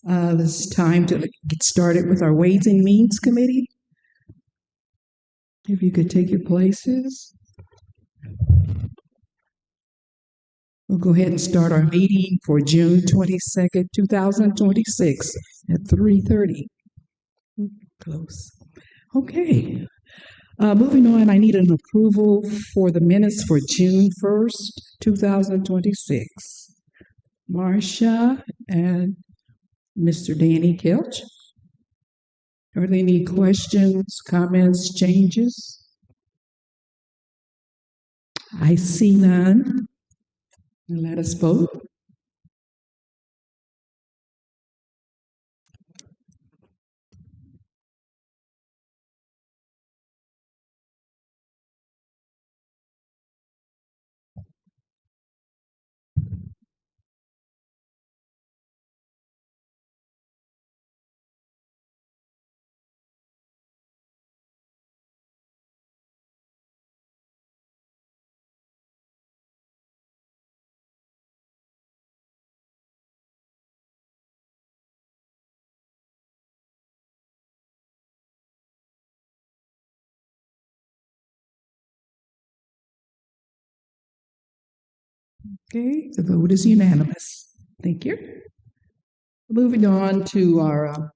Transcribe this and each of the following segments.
It's time to get started with our Ways and Means Committee. If you could take your places. We'll go ahead and start our meeting for June 22nd, 2026 at 3:30. Close. Okay. Moving on, I need an approval for the minutes for June 1st, 2026. Marcia and Mr. Danny Kelch. Are there any questions, comments, changes? I see none. Let us vote. Okay, the vote is unanimous. Thank you. Moving on to our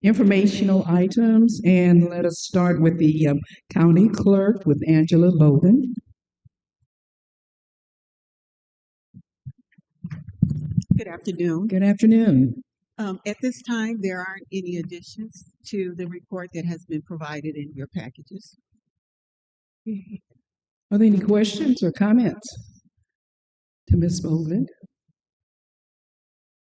informational items, and let us start with the county clerk with Angela Bowden. Good afternoon. Good afternoon. At this time, there aren't any additions to the report that has been provided in your packages. Are there any questions or comments to Ms. Bowden?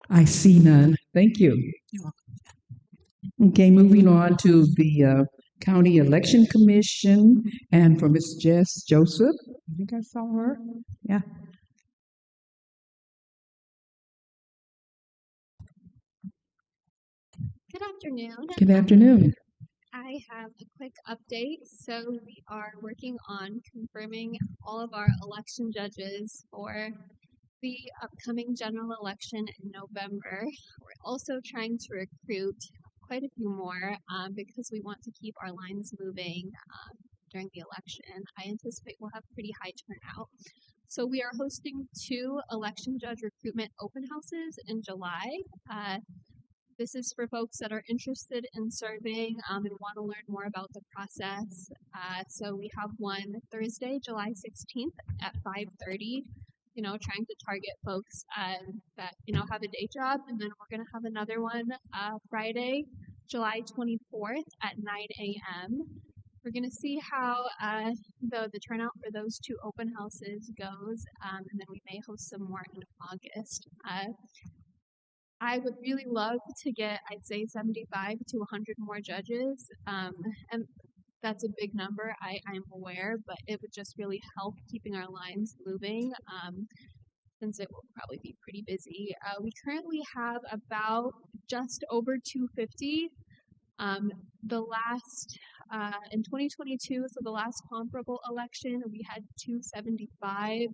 I see none. Thank you. You're welcome. Okay, moving on to the County Election Commission, and for Ms. Jess Joseph. I think I saw her. Yeah. Good afternoon. Good afternoon. I have a quick update. So we are working on confirming all of our election judges for the upcoming general election in November. We're also trying to recruit quite a few more because we want to keep our lines moving during the election. I anticipate we'll have pretty high turnout. So we are hosting 2 election judge recruitment open houses in July. This is for folks that are interested in serving and want to learn more about the process. So we have one Thursday, July 16th at 5:30. Trying to target folks that have a day job, and then we're going to have another one Friday, July 24th at 9 a.m. We're going to see how the turnout for those 2 open houses goes, and then we may host some more in August. I would really love to get, I'd say, 75 to 100 more judges, and that's a big number, I'm aware, but it would just really help keeping our lines moving, since it will probably be pretty busy. We currently have about just over 250. The last, in 2022, so the last comparable election, we had 275.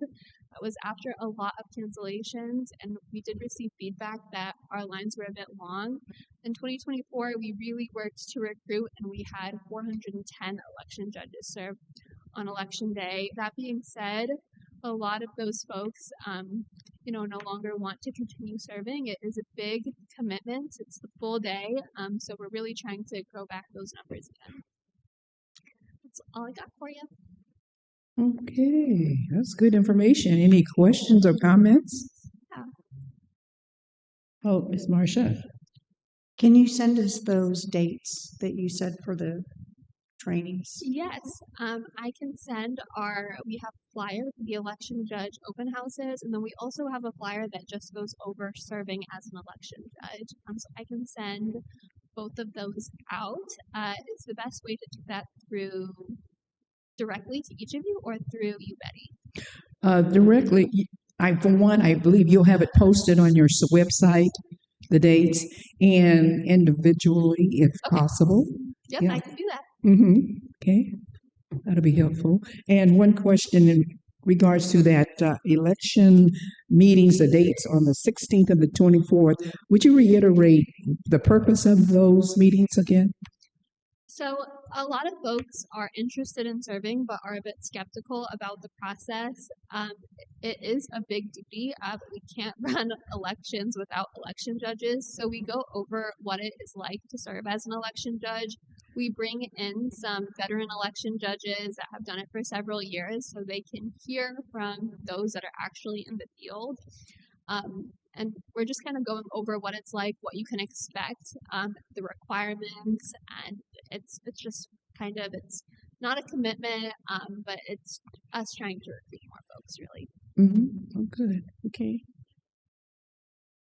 That was after a lot of cancellations, and we did receive feedback that our lines were a bit long. In 2024, we really worked to recruit, and we had 410 election judges serve on election day. That being said, a lot of those folks, no longer want to continue serving. It is a big commitment. It's the full day, so we're really trying to grow back those numbers again. That's all I got for you. Okay, that's good information. Any questions or comments? Yeah. Oh, Ms. Marcia. Can you send us those dates that you said for the trainings? Yes, I can send we have a flyer for the election judge open houses, and then we also have a flyer that just goes over serving as an election judge. So I can send both of those out. Is the best way to do that through directly to each of you or through you, Betty? Directly, for one, I believe you'll have it posted on your website, the dates, and individually if possible. Yep, Yeah. I can do that. Okay, that'll be helpful. And one question regards to that election meetings, the dates on the 16th and the 24th, would you reiterate the purpose of those meetings again? So a lot of folks are interested in serving, but are a bit skeptical about the process. It is a big duty. We can't run elections without election judges. So we go over what it is like to serve as an election judge. We bring in some veteran election judges that have done it for several years so they can hear from those that are actually in the field. And we're just kind of going over what it's like, what you can expect, the requirements, and it's just kind of, it's not a commitment, but it's us trying to recruit more folks, really. Mm-hmm. Oh, good. Okay.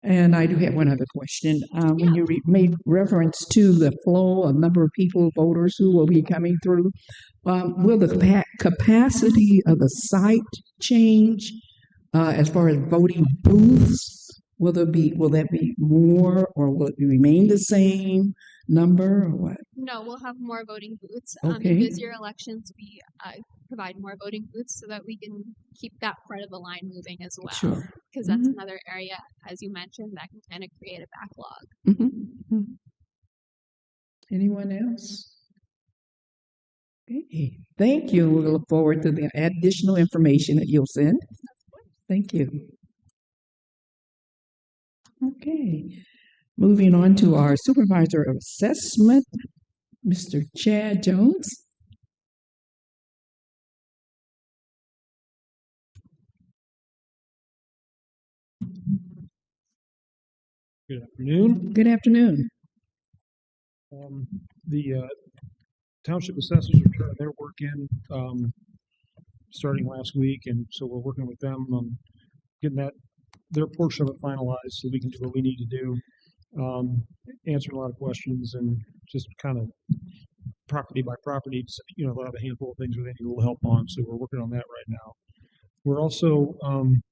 And I do have one other question. When you made reference to the flow, a number of people, voters who will be coming through, will the capacity of the site change as far as voting booths? Will that be more, or will it remain the same number, or what? No, we'll have more voting booths. Okay. In busier elections, we provide more voting booths so that we can keep that part of the line moving as well. Sure. Because that's another area, as you mentioned, that can kind of create a backlog. Mm-hmm. Anyone else? Okay. Thank you. We look forward to the additional information that you'll send. Thank you. Okay. Moving on to our supervisor of assessment, Mr. Chad Jones. Good afternoon. Good afternoon. The township assessors are turning their work in starting last week, and so we're working with them on getting their portion of it finalized so we can do what we need to do. Answer a lot of questions and just kind of property by property, we'll have a handful of things we need a little help on, so we're working on that right now. We're also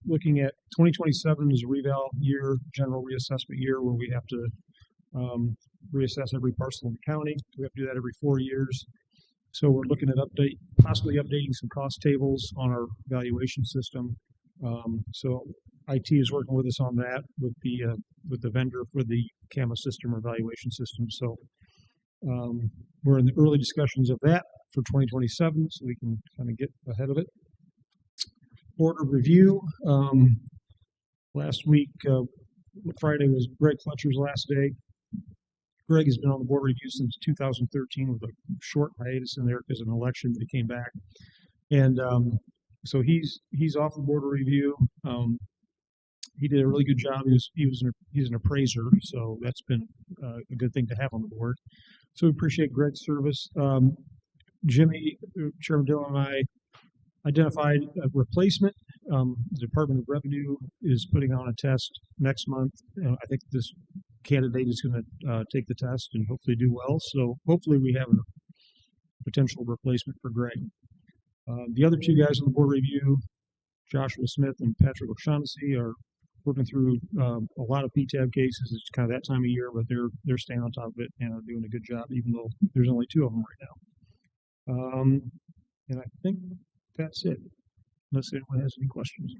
looking at 2027 as a reval year, general reassessment year, where we have to reassess every parcel in the county. We have to do that every 4 years. So we're looking at possibly updating some cost tables on our valuation system. So IT is working with us on that with the vendor for the CAMA system or valuation system. So we're in the early discussions of that for 2027, so we can kind of get ahead of it. Board of review. Last week, Friday was Greg Fletcher's last day. Greg has been on the board review since 2013 with a short hiatus in there because of an election, but he came back. And so he's off the board of review. He did a really good job. He's an appraiser, so that's been a good thing to have on the board. So we appreciate Greg's service. Jimmy, Chairman Dillon, and I identified a replacement. The Department of Revenue is putting on a test next month. I think this candidate is going to take the test and hopefully do well. So hopefully we have a potential replacement for Greg. The other two guys on the board review, Joshua Smith and Patrick O'Shaughnessy, are working through a lot of PTAB cases. It's kind of that time of year, but they're staying on top of it and are doing a good job, even though there's only two of them right now. And I think that's it, unless anyone has any questions.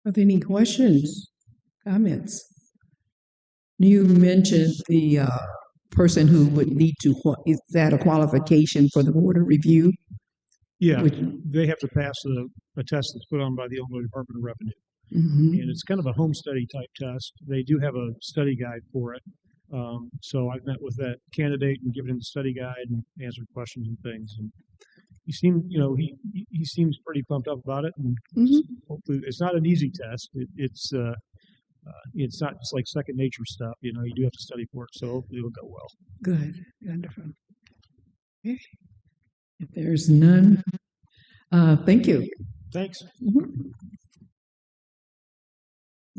Are there any questions, comments? You mentioned the person who would need to, is that a qualification for the board of review? Yeah, they have to pass a test that's put on by the Illinois Department of Revenue. Mm-hmm. And it's kind of a home study type test. They do have a study guide for it. So I've met with that candidate and given him the study guide and answered questions and things. And he seemed, he seems pretty pumped up about it. And hopefully, it's not an easy test. It's not just like second nature stuff. You do have to study for it. So hopefully it'll go well. Good, wonderful. Okay. If there's none, thank you. Thanks. Mm-hmm.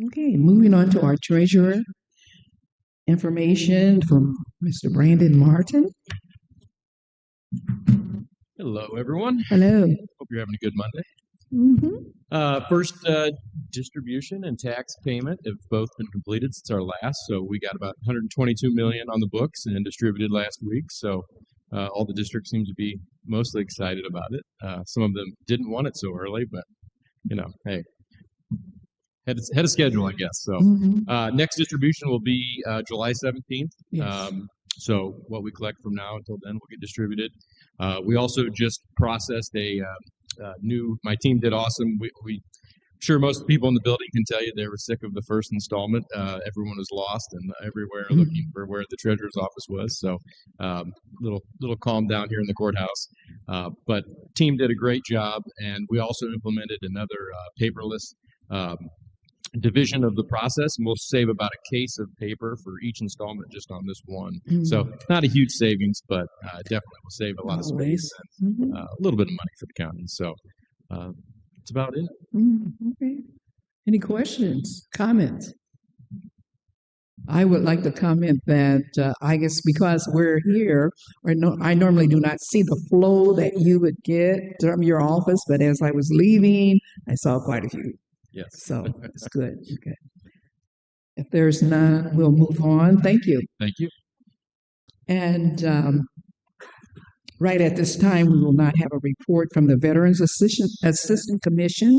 Okay, moving on to our treasurer information from Mr. Brandon Martin. Hello, everyone. Hello. Hope you're having a good Monday. Mm-hmm. First, distribution and tax payment have both been completed since our last. So we got about $122 million on the books and distributed last week. So all the districts seem to be mostly excited about it. Some of them didn't want it so early, but hey, had a schedule, I guess. So next distribution will be July 17th. Yes. So what we collect from now until then will get distributed. We also just processed my team did awesome. We sure most people in the building can tell you they were sick of the first installment. Everyone was lost and everywhere looking for where the treasurer's office was. So little calm down here in the courthouse. But team did a great job, and we also implemented another paperless division of the process, and we'll save about a case of paper for each installment just on this one. So not a huge savings, but definitely will save a lot of space and a little bit of money for the county. So that's about it. Okay. Any questions, comments? I would like to comment that I guess because we're here, I normally do not see the flow that you would get from your office, but as I was leaving, I saw quite a few. Yes. So it's good. Okay. If there's none, we'll move on. Thank you. Thank you. And right at this time, we will not have a report from the Veterans Assistant Commission,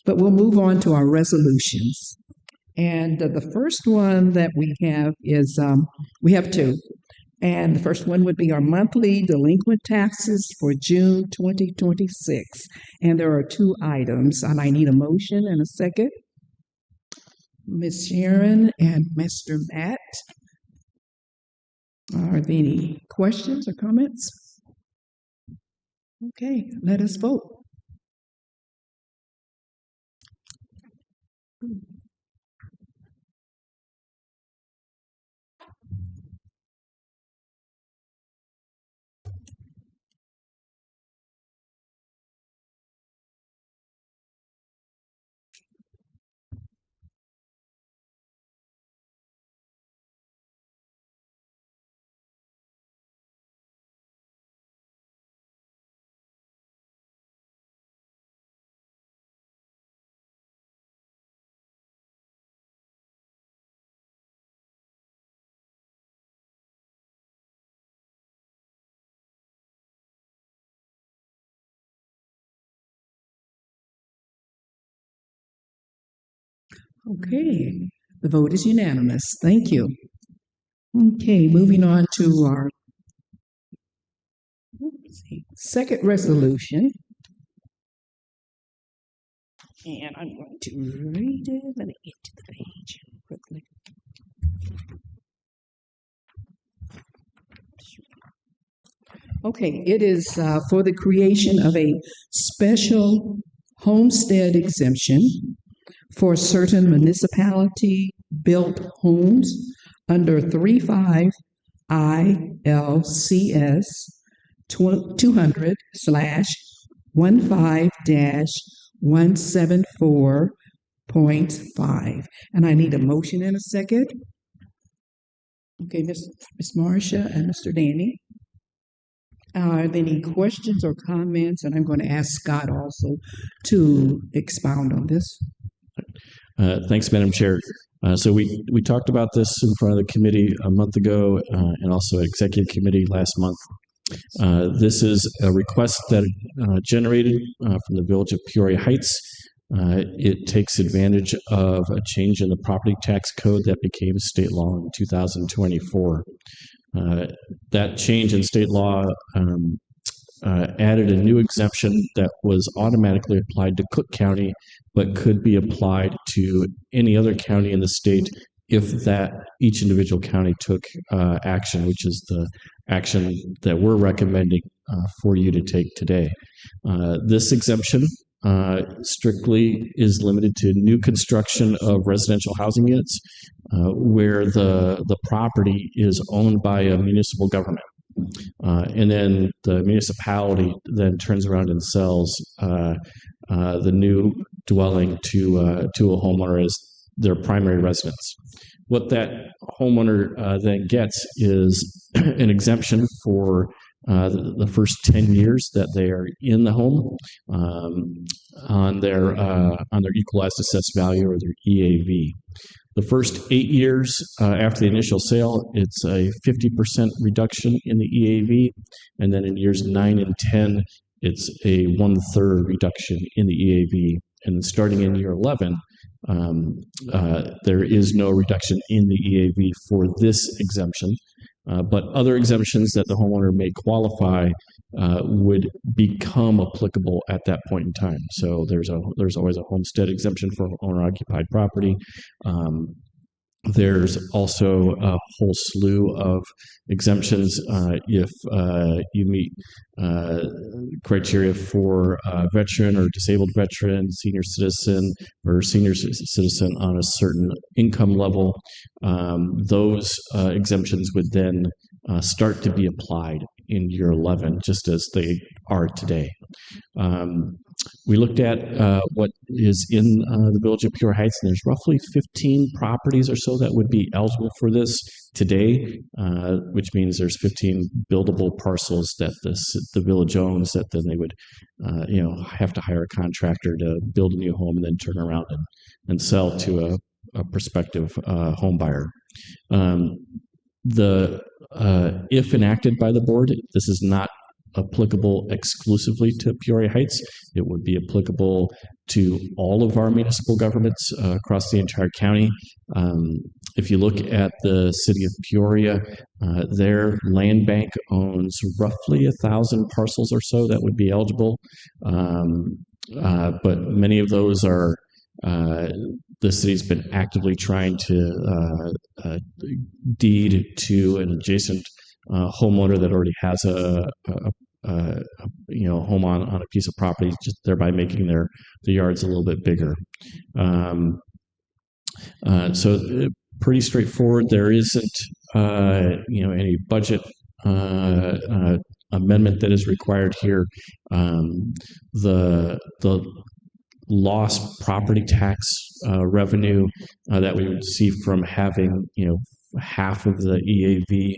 but we'll move on to our resolutions. And the first one that we have is, we have two. And the first one would be our monthly delinquent taxes for June 2026. And there are two items, and I need a motion and a second. Ms. Sharon and Mr. Matt. Are there any questions or comments? Okay, let us vote. Okay, the vote is unanimous. Thank you. Okay, moving on to our second resolution. And I'm going to read it. Let me get to the page quickly. Okay, it is for the creation of a special homestead exemption for certain municipality-built homes under 35 ILCS 200/15-174.5. And I need a motion in a second. Okay, Ms. Marcia and Mr. Danny. Are there any questions or comments? And I'm going to ask Scott also to expound on this. Thanks, Madam Chair. So we talked about this in front of the committee a month ago and also at executive committee last month. This is a request that generated from the Village of Peoria Heights. It takes advantage of a change in the property tax code that became state law in 2024. That change in state law added a new exemption that was automatically applied to Cook County, but could be applied to any other county in the state if each individual county took action, which is the action that we're recommending for you to take today. This exemption strictly is limited to new construction of residential housing units where the property is owned by a municipal government. And then the municipality then turns around and sells the new dwelling to a homeowner as their primary residence. What that homeowner then gets is an exemption for the first 10 years that they are in the home on their equalized assessed value, or their EAV. The first 8 years after the initial sale, it's a 50% reduction in the EAV, and then in years 9 and 10, it's a 1/3 reduction in the EAV. And starting in year 11, there is no reduction in the EAV for this exemption. But other exemptions that the homeowner may qualify would become applicable at that point in time. So there's always a homestead exemption for owner-occupied property. There's also a whole slew of exemptions if you meet criteria for veteran or disabled veteran, senior citizen, or senior citizen on a certain income level. Those exemptions would then start to be applied in year 11, just as they are today. We looked at what is in the village of Peoria Heights, and there's roughly 15 properties or so that would be eligible for this today, which means there's 15 buildable parcels that the village owns that then they would have to hire a contractor to build a new home and then turn around and sell to a prospective home buyer. If enacted by the board, this is not applicable exclusively to Peoria Heights. It would be applicable to all of our municipal governments across the entire county. If you look at the city of Peoria, their land bank owns roughly 1,000 parcels or so that would be eligible. But many of those are the city's been actively trying to deed to an adjacent homeowner that already has a home on a piece of property, just thereby making the yards a little bit bigger. So pretty straightforward. There isn't any budget amendment that is required here. The lost property tax revenue that we would receive from having half of the EAV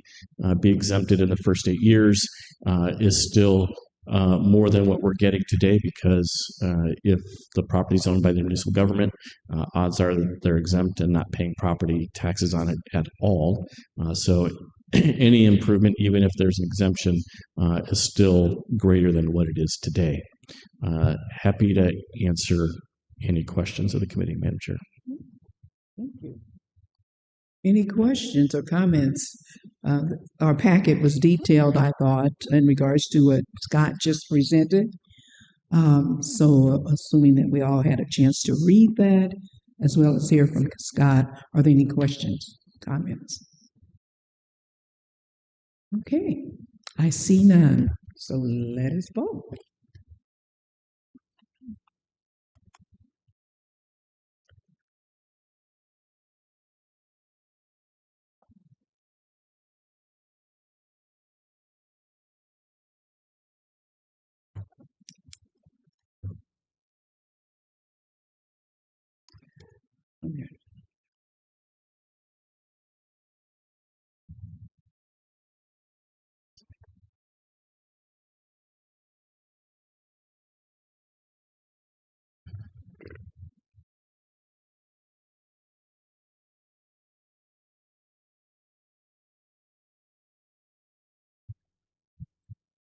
be exempted in the first 8 years is still more than what we're getting today, because if the property is owned by the municipal government, odds are they're exempt and not paying property taxes on it at all. So any improvement, even if there's an exemption, is still greater than what it is today. Happy to answer any questions of the committee, Madam Chair. Thank you. Any questions or comments? Our packet was detailed, I thought, in regards to what Scott just presented. So assuming that we all had a chance to read that, as well as hear from Scott, are there any questions, comments? Okay, I see none. So let us vote. Okay.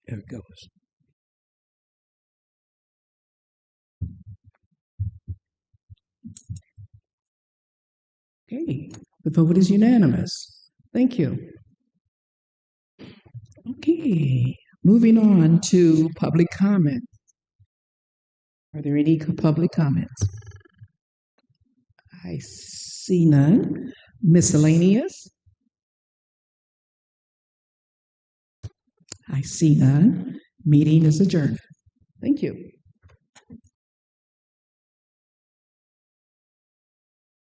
There it goes. Okay, the vote is unanimous. Thank you. Okay, moving on to public comment. Are there any public comments? I see none. Miscellaneous? I see none. Meeting is adjourned. Thank you.